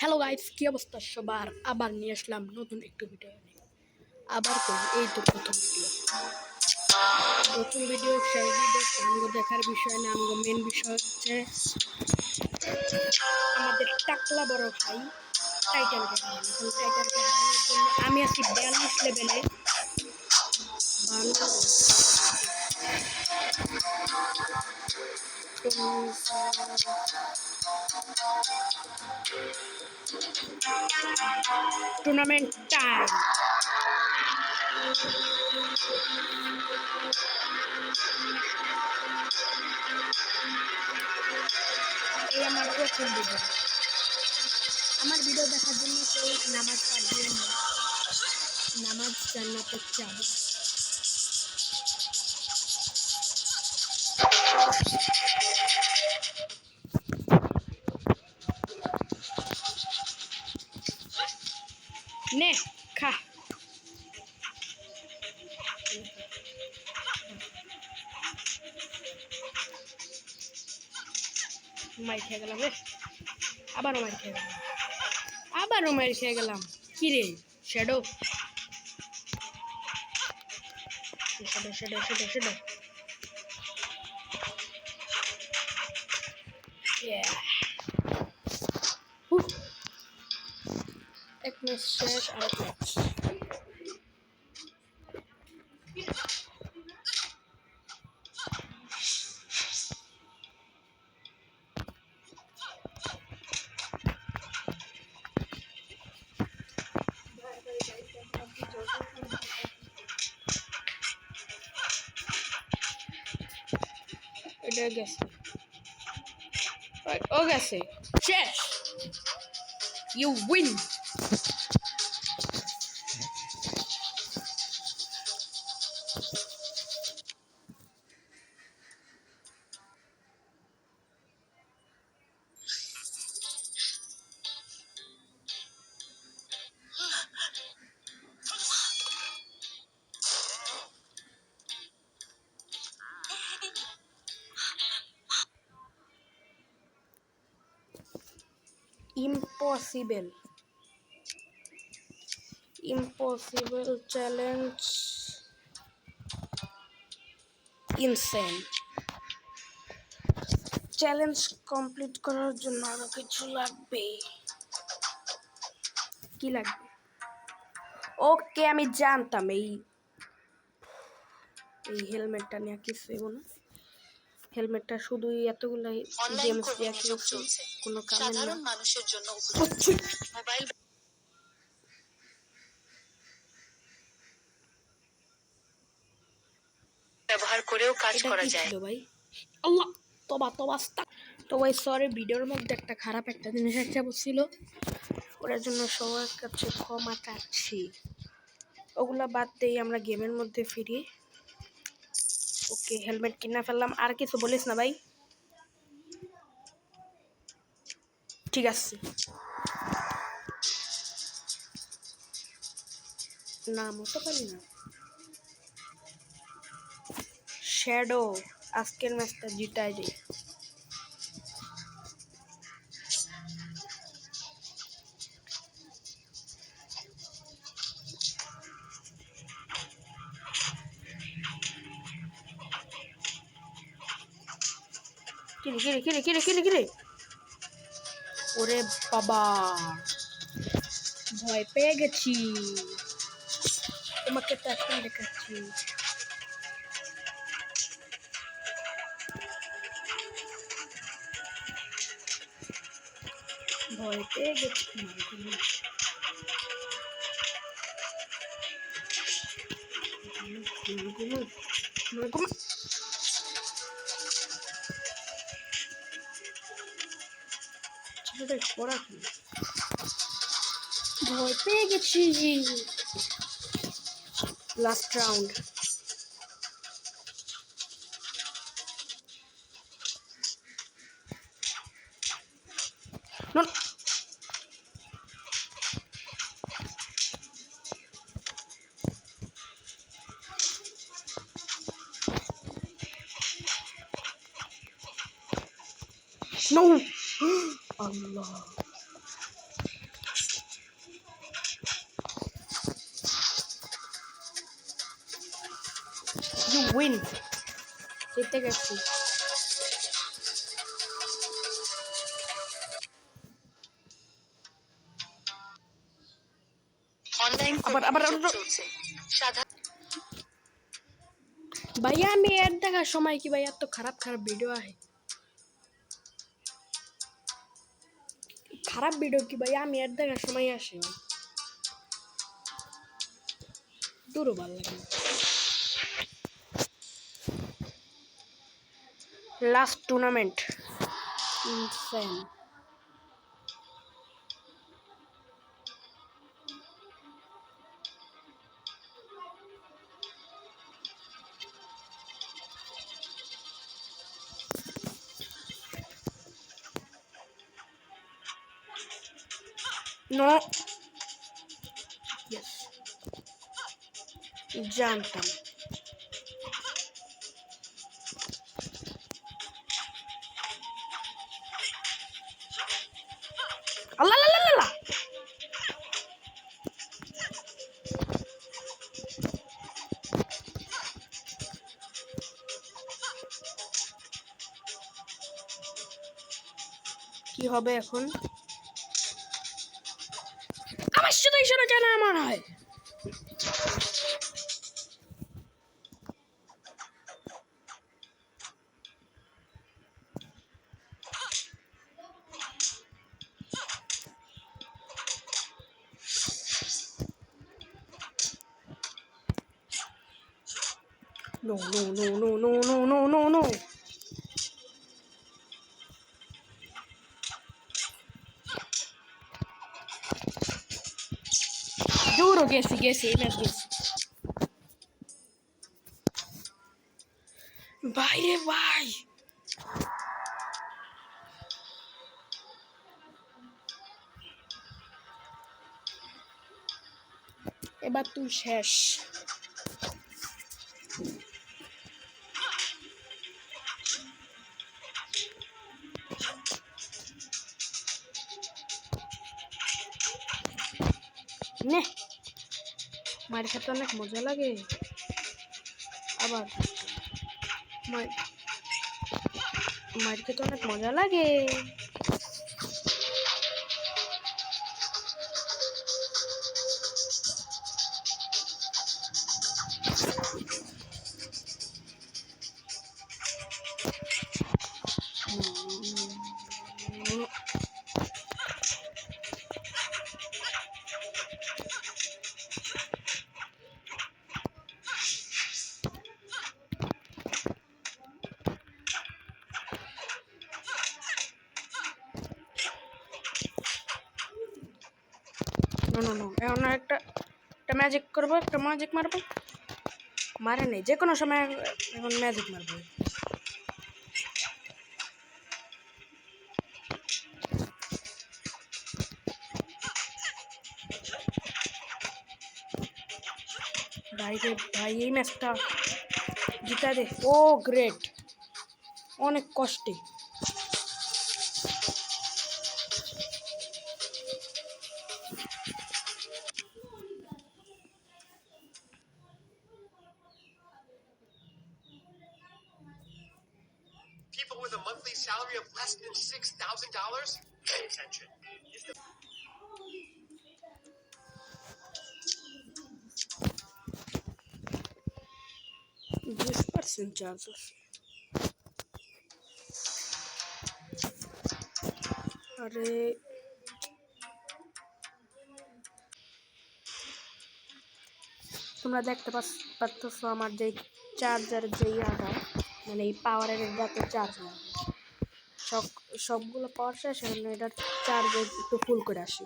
Hello guys, কি অবস্থা সবার? আবার নিয়ে আসলাম নতুন একটু ভিডিও নিয়ে। আবার করি, এই তো নতুন ভিডিও আমগো দেখার বিষয় না, আমগো মেন বিষয় হচ্ছে আমাদের টাকলা বড় ভাই টাইটানকে হারানো। এখন টাইটানকে হারানোর জন্য আমি আছি 42 লেভেলে। ভালো টুর্নামেন্ট টাইম। এই আমার প্রথম ভিডিও। আমার ভিডিও দেখার জন্য কেউ নামাজ পড়বেন না, নামাজ জান্নাতের চাবি। নে খা। মার খেয়ে গেলাম রে, আবারও মার খেয়ে গেলাম। কি রে শ্যাডো? শ্যাডো এক ম্যাচ শেষ, আরেক ম্যাচ। এটা গেছে, ও গেছে, শেষ। You win. Impossible challenge insane. Challenge complete করার জন্য আরো কিছু লাগবে। কি লাগবে? ওকে, আমি জানতাম এই হেলমেটটা নিয়ে কিছু হইব না। হেলমেটটা শুধুই এতগুলা গেমস দিয়ে খেলছে, কোনো কামে না। সাধারণ মানুষের জন্য মোবাইল ব্যবহার করেও কাজ করা যায়। ভাই আল্লাহ, তো ভাই সরি, ভিডিওর মধ্যে একটা খারাপ একটা জিনিস একটা বলছিল, ওটার জন্য সবার কাছে ক্ষমা চাচ্ছি। ওগুলা বাদ দিয়ে আমরা গেমের মধ্যে ফিরি। ওকে, হেলমেট কিনে ফেললাম। আর কিছু বলিস না ভাই? ঠিক আছে, না মতো পারি না। শ্যাডো আজকের ম্যাচটা জিতাই দে। কিরে ওরে বাবা, ভয় পেয়ে গেছি। তোমাকে তো এখন দেখাচ্ছি। ভয় পেয়ে গেছি। ভয় পেয়ে গেছি। Last round. No! Allah. Win জিতে গেছি। অনলাইন আবার চলছে সাধারণ ভাইয়া আমি এর দেখার সময় কি ভাই এত খারাপ খারাপ ভিডিও আহে? খারাপ ভিডিও কি ভাই আমি এর দেখার সময় আসে? দূরও ভালো লাগে না। লাস্ট টুর্নামেন্ট ইনফ্যান নো ইয়েস জানতাম। আল্লাহ আল্লাহ আল্লাহ কি হবে এখন? আমার সাথে ইশারা কেন আমার হয়? No, no, no, no, no, no, no, no, no. Duro গেছি এই ম্যাচ গেছি। ভাই রে ভাই এবার তুই শেষ। নে মার খেতে অনেক মজা লাগে। আবার মার খেতে অনেক মজা লাগে। এখন একটা ম্যাজিক করবো, একটা ম্যাজিক মারবো। মারে নেই, যে কোনো সময় এখন ম্যাজিক মারবো। ভাই রে ভাই এই ম্যাচটা জিতা দে। ও গ্রেট, অনেক কষ্টে। People with a monthly salary of less than $6,000? Pay attention. 20% charge আছে। আরে তোমরা দেখতে পাচ্ছ আমার যে চার্জারের যে ইয়াটা, মানে এই পাওয়ারের যাতে চার্জ হয়, সবগুলো পাওয়ার শেষ, এখন এটা চার্জ একটু ফুল করে আসি।